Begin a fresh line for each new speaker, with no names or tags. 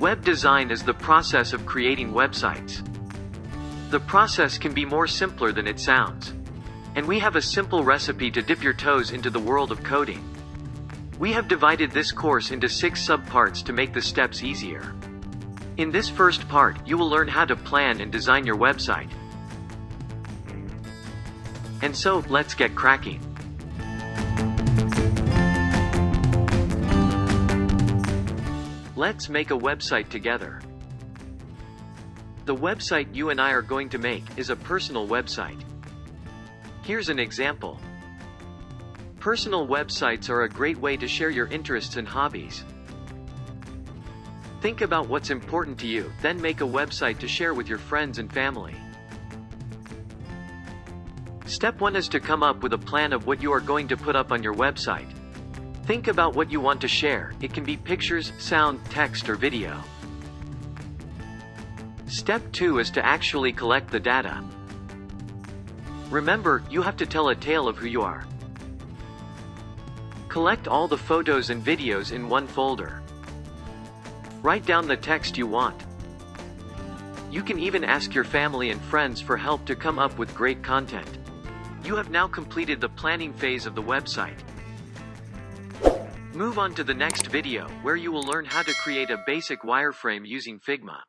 Web design is the process of creating websites. The process can be more simpler than it sounds. And we have a simple recipe to dip your toes into the world of coding. We have divided this course into 6 subparts to make the steps easier. In this first part, you will learn how to plan and design your website. And so, let's get cracking. Let's make a website together. The website you and I are going to make is a personal website. Here's an example. Personal websites are a great way to share your interests and hobbies. Think about what's important to you, then make a website to share with your friends and family. Step 1 is to come up with a plan of what you are going to put up on your website. Think about what you want to share. It can be pictures, sound, text, or video. Step 2 is to actually collect the data. Remember, you have to tell a tale of who you are. Collect all the photos and videos in one folder. Write down the text you want. You can even ask your family and friends for help to come up with great content. You have now completed the planning phase of the website. Move on to the next video, where you will learn how to create a basic wireframe using Figma.